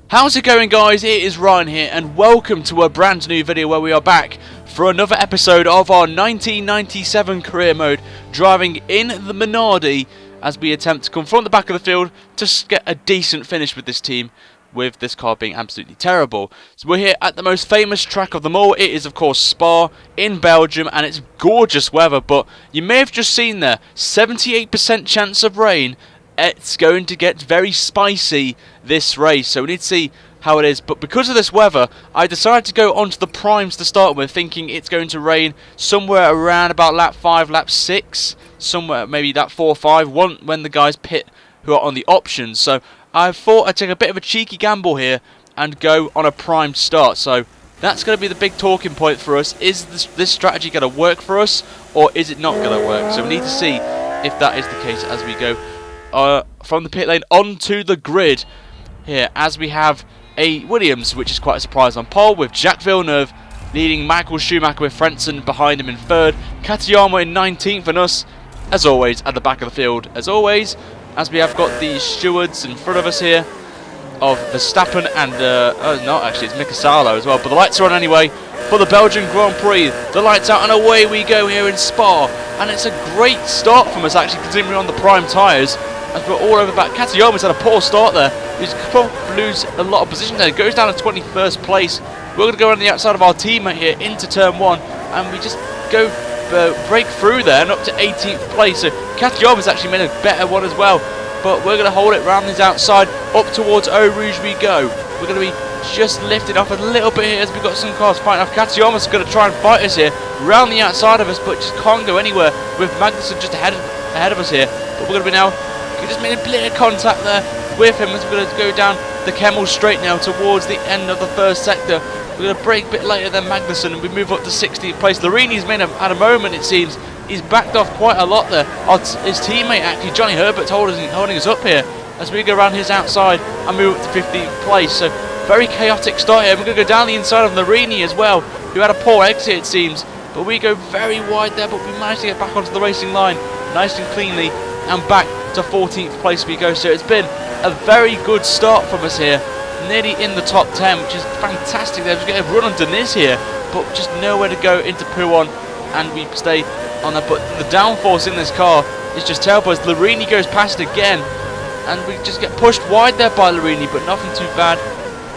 How's it going, guys? It is Ryan here and welcome to a brand new video where we are back for another episode of our 1997 career mode, driving in the Minardi as we attempt to confront the back of the field to get a decent finish with this team, with this car being absolutely terrible. So we're here at the most famous track of them all. It is of course Spa in Belgium, and it's gorgeous weather, but you may have just seen there, 78% chance of rain. It's going to get very spicy this race, so we need to see how it is. But because of this weather, I decided to go onto the primes to start with, thinking it's going to rain somewhere around about lap 5, lap 6, somewhere maybe that 4 or 5, when the guys pit who are on the options. So I thought I'd take a bit of a cheeky gamble here and go on a primed start. So that's going to be the big talking point for us. Is this strategy going to work for us, or is it not going to work? So we need to see if that is the case as we go from the pit lane onto the grid here, as we have a Williams, which is quite a surprise, on pole, with Jack Villeneuve leading Michael Schumacher with Frentzen behind him in 3rd, Katayama in 19th, and us, as always, at the back of the field, as always, as we have got the stewards in front of us here of Verstappen and, no, actually, it's Miclaren as well, but the lights are on anyway for the Belgian Grand Prix. The lights out and away we go here in Spa, and it's a great start from us, actually, considering we're on the prime tyres. As we're all over back. Katayama's had a poor start there. He's probably lose a lot of position there. Goes down to 21st place. We're going to go on the outside of our teammate here into turn 1, and we just go break through there and up to 18th place. So Katayama's actually made a better one as well. But we're going to hold it round his outside. Up towards Eau Rouge we go. We're going to be just lifted off a little bit here as we've got some cars fighting off. Katayama's going to try and fight us here round the outside of us, but just can't go anywhere with Magnussen just ahead of us here. But we're going to be now. We just made a bit of contact there with him as we're going to go down the Kemmel straight now towards the end of the first sector. We're going to brake a bit later than Magnussen, and we move up to 16th place. Larini's had a moment, it seems. He's backed off quite a lot there. His teammate, actually, Johnny Herbert's holding us up here as we go around his outside and move up to 15th place. So very chaotic start here. We're going to go down the inside of Larini as well, who had a poor exit, it seems. But we go very wide there, but we managed to get back onto the racing line nice and cleanly, and back to 14th place we go. So it's been a very good start from us here, nearly in the top 10, which is fantastic. They're just getting a run on Deniz here, but just nowhere to go into Pouon, and we stay on that. But the downforce in this car is just terrible as Larini goes past again, and we just get pushed wide there by Larini, but nothing too bad,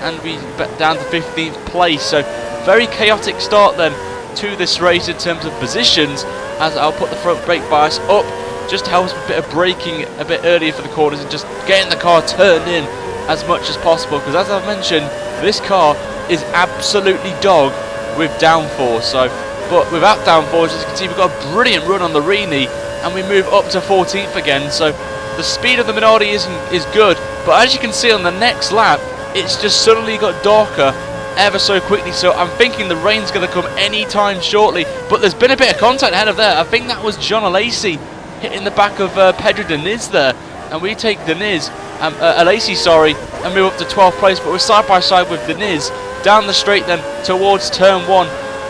and we bet down to 15th place. So very chaotic start then to this race in terms of positions, as I'll put the front brake bias up just to help us with a bit of braking a bit earlier for the corners and just getting the car turned in as much as possible, because as I've mentioned, this car is absolutely dog with downforce. So, but without downforce, as you can see, we've got a brilliant run on the Rini, and we move up to 14th again. So the speed of the Minardi is good, but as you can see on the next lap, it's just suddenly got darker ever so quickly. So I'm thinking the rain's going to come any time shortly, but there's been a bit of contact ahead of there. I think that was John Alesi hitting the back of Pedro Deniz there, and we take Alesi, sorry, and move up to 12th place. But we're side by side with Deniz down the straight then towards turn 1,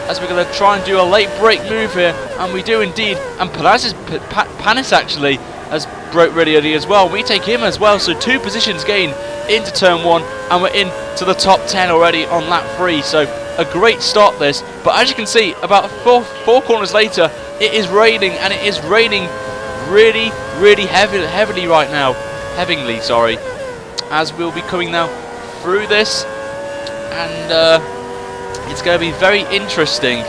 as we're going to try and do a late break move here, and we do indeed. And Panis actually has broke really early as well. We take him as well, so 2 positions gained into turn 1, and we're into the top 10 already on lap 3. So a great start this, but as you can see, about four corners later, it is raining, and it is raining really heavily right now, sorry, as we'll be coming now through this, and it's going to be very interesting.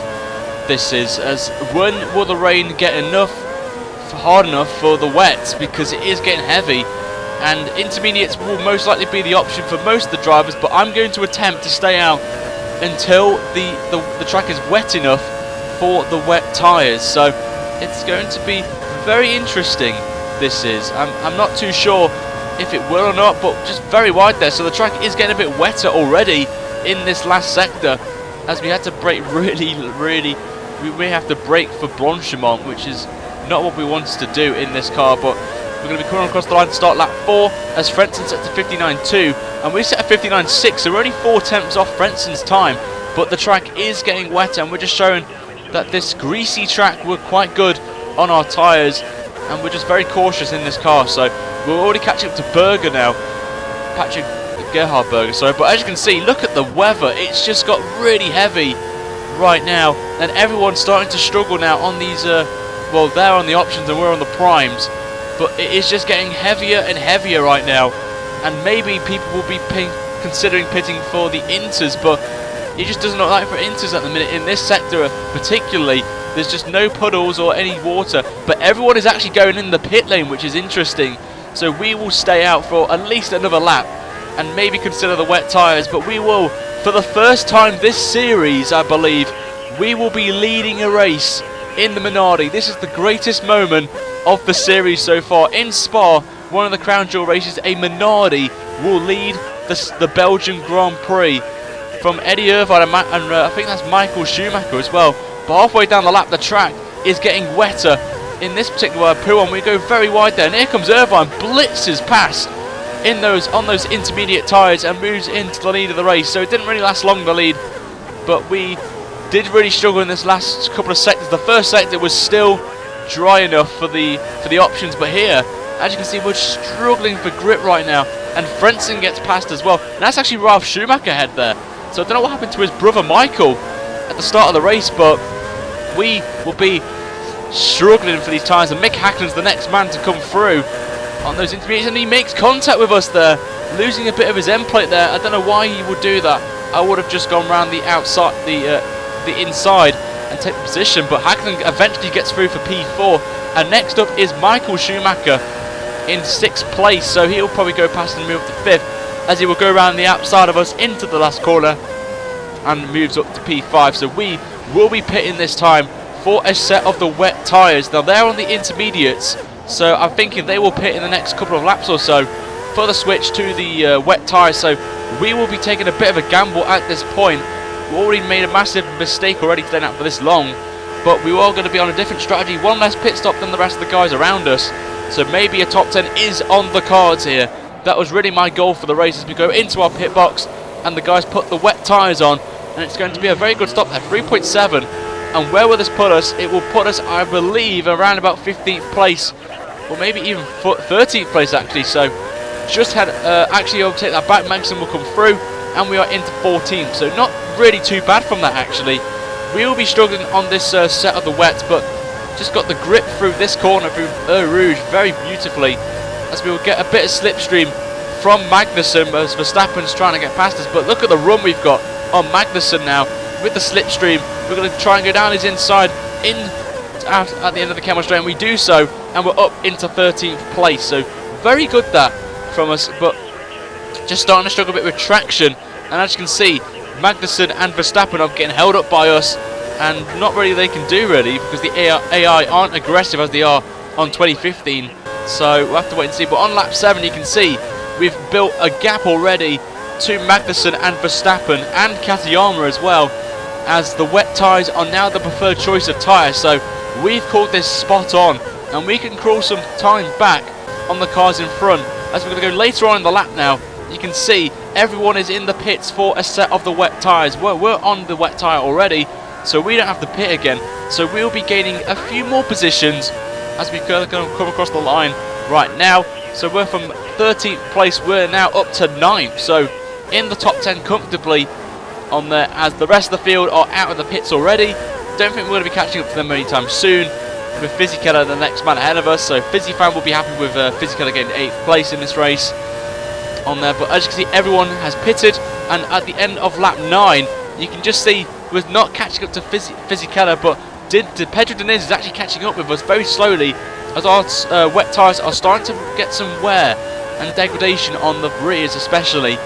This is, as when will the rain get hard enough for the wets, because it is getting heavy, and intermediates will most likely be the option for most of the drivers, but I'm going to attempt to stay out until the track is wet enough for the wet tyres. So it's going to be very interesting. This is, I'm not too sure if it will or not, but just very wide there, so the track is getting a bit wetter already in this last sector, as we had to brake we have to brake for Blanchimont, which is not what we wanted to do in this car. But we're going to be coming across the line to start lap 4, as Frentzen set to 59.2 and we set a 59.6, so we're only 4 tenths off Frentzen's time, but the track is getting wetter, and we're just showing that this greasy track we're quite good on our tyres, and we're just very cautious in this car. So we're already catching up to Berger now. Gerhard Berger, sorry. But as you can see, look at the weather. It's just got really heavy right now, and everyone's starting to struggle now on these. Well, they're on the options and we're on the primes, but it is just getting heavier and heavier right now. And maybe people will be considering pitting for the Inters, but it just doesn't look like for Inters at the minute in this sector particularly. There's just no puddles or any water, but everyone is actually going in the pit lane, which is interesting. So we will stay out for at least another lap and maybe consider the wet tyres, but we will, for the first time this series, I believe, we will be leading a race in the Minardi. This is the greatest moment of the series so far. In Spa, one of the Crown Jewel races, a Minardi will lead the Belgian Grand Prix from Eddie Irvine and I think that's Michael Schumacher as well. But halfway down the lap, the track is getting wetter. In this particular P1, we go very wide there, and here comes Irvine, blitzes past on those intermediate tyres and moves into the lead of the race. So it didn't really last long, the lead, but we did really struggle in this last couple of sectors. The first sector was still dry enough for the options, but here, as you can see, we're struggling for grip right now, and Frentzen gets past as well. And that's actually Ralf Schumacher ahead there. So I don't know what happened to his brother Michael at the start of the race, but we will be struggling for these tyres, and Mick Hackland's the next man to come through on those intermediates, and he makes contact with us there, losing a bit of his end plate there. I don't know why he would do that. I would have just gone round the outside, the inside, and take the position, but Hackland eventually gets through for P4, and next up is Michael Schumacher in 6th place, so he'll probably go past and move up to 5th, as he will go around the outside of us into the last corner and moves up to P5. So we will be pitting this time for a set of the wet tyres. Now they're on the intermediates, so I'm thinking they will pit in the next couple of laps or so for the switch to the wet tyres. So we will be taking a bit of a gamble at this point. We already made a massive mistake already staying out for this long, but we are going to be on a different strategy, one less pit stop than the rest of the guys around us. So maybe a top 10 is on the cards here. That was really my goal for the race, as we go into our pit box and the guys put the wet tyres on, and it's going to be a very good stop there, 3.7. And where will this put us? It will put us, I believe, around about 15th place, or maybe even 13th place actually. So just had, actually I'll take that back, Magnussen will come through, and we are into 14th. So not really too bad from that actually. We will be struggling on this set of the wets, but just got the grip through this corner, through Eau Rouge, very beautifully, as we will get a bit of slipstream from Magnussen as Verstappen's trying to get past us. But look at the run we've got on Magnussen now with the slipstream. We're going to try and go down his inside out at the end of the camel straight, and we do so, and we're up into 13th place. So very good that from us, but just starting to struggle a bit with traction. And as you can see, Magnussen and Verstappen are getting held up by us, and not really they can do really, because the AI aren't aggressive as they are on 2015. So we'll have to wait and see. But on lap 7 you can see we've built a gap already to Magnussen and Verstappen and Katayama as well, as the wet tyres are now the preferred choice of tyre. So we've called this spot on, and we can crawl some time back on the cars in front. As we're going to go later on in the lap now, you can see everyone is in the pits for a set of the wet tyres. We're on the wet tyre already, so we don't have to pit again. So we'll be gaining a few more positions as we come across the line right now. So we're from 13th place, we're now up to 9th. So in the top 10 comfortably on there, as the rest of the field are out of the pits already. Don't think we're going to be catching up to them anytime soon, with Fisichella the next man ahead of us. So Fizifan will be happy with Fisichella getting 8th place in this race on there. But as you can see, everyone has pitted, and at the end of lap 9 you can just see we're not catching up to Fisichella, but Pedro Diniz is actually catching up with us very slowly, as our wet tyres are starting to get some wear and degradation on the rears especially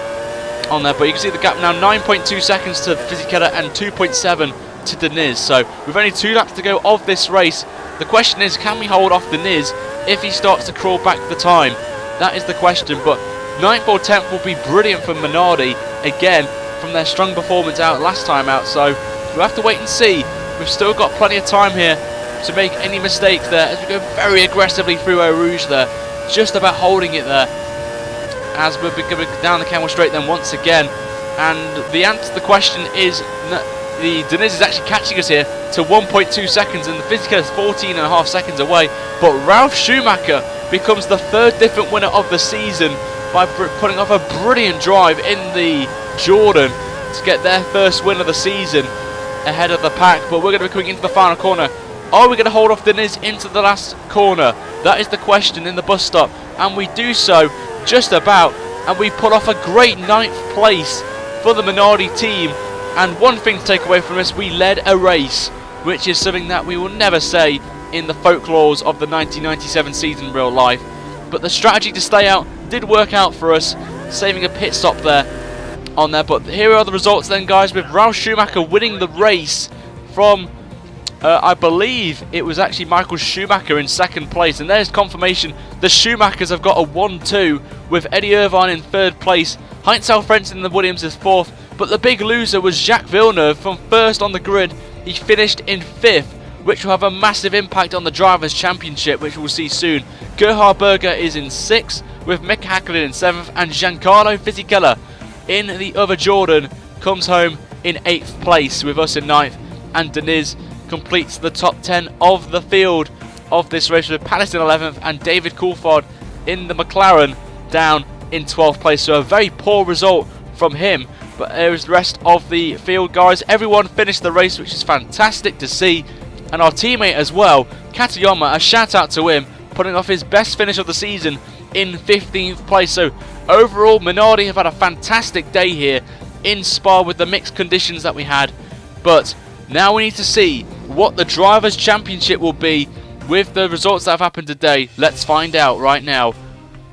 on there. But you can see the gap now, 9.2 seconds to Fisichella and 2.7 to Diniz. So we've only 2 laps to go of this race. The question is, can we hold off Diniz if he starts to crawl back the time? That is the question. But 9th or 10th will be brilliant for Minardi again from their strong performance out last time out. So we'll have to wait and see. We've still got plenty of time here to make any mistakes there, as we go very aggressively through Eau Rouge there, just about holding it there, as we're going down the camel straight then once again. And the answer to the question is, the Diniz is actually catching us here to 1.2 seconds, and the Fisichella is 14.5 seconds away. But Ralf Schumacher becomes the 3rd different winner of the season by putting off a brilliant drive in the Jordan to get their first win of the season ahead of the pack. But we're going to be coming into the final corner. Are we going to hold off Diniz into the last corner? That is the question in the bus stop, and we do so just about, and we pull off a great 9th place for the Minardi team. And one thing to take away from this, we led a race, which is something that we will never say in the folklores of the 1997 season in real life. But the strategy to stay out did work out for us, saving a pit stop there on there. But here are the results then, guys, with Ralf Schumacher winning the race from I believe it was actually Michael Schumacher in 2nd place, and there's confirmation the Schumachers have got a 1-2 with Eddie Irvine in 3rd place, Heinz Alfredson in the Williams is 4th, but the big loser was Jacques Villeneuve from 1st on the grid. He finished in 5th, which will have a massive impact on the Drivers' Championship, which we'll see soon. Gerhard Berger is in 6th, with Mick Häkkinen in 7th, and Giancarlo Fisichella in the other Jordan comes home in 8th place, with us in 9th, and Diniz completes the top 10 of the field of this race, with Palace in 11th and David Coulthard in the McLaren down in 12th place. So a very poor result from him, but there's the rest of the field, guys. Everyone finished the race, which is fantastic to see, and our teammate as well, Katayama, a shout out to him, putting off his best finish of the season in 15th place. So overall, Minardi have had a fantastic day here in Spa with the mixed conditions that we had, but now we need to see what the Drivers' Championship will be with the results that have happened today. Let's find out right now.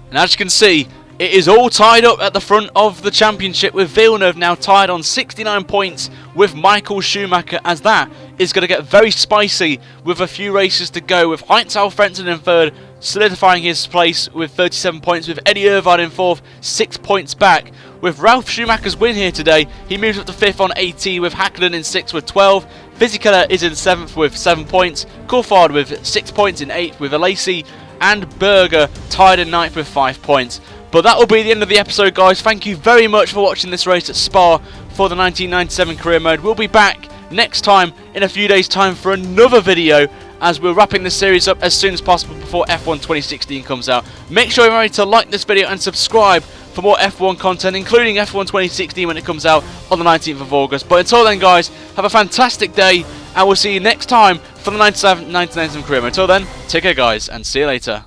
And as you can see, it is all tied up at the front of the championship, with Villeneuve now tied on 69 points with Michael Schumacher, as that is going to get very spicy with a few races to go, with Heinz Alfredson in 3rd, solidifying his place with 37 points, with Eddie Irvine in 4th, 6 points back. With Ralf Schumacher's win here today, he moves up to 5th on 18, with Häkkinen in 6th with 12. Fisichella is in 7th with 7 points. Coulthard with 6 points in 8th with Alesi, and Berger tied in 9th with 5 points. But that will be the end of the episode, guys. Thank you very much for watching this race at Spa for the 1997 career mode. We'll be back next time in a few days' time for another video, as we're wrapping this series up as soon as possible before F1 2016 comes out. Make sure you're ready to like this video and subscribe for more F1 content, including F1 2016 when it comes out on the 19th of August. But until then, guys, have a fantastic day, and we'll see you next time for the 1997 career mode. Until then, take care, guys, and see you later.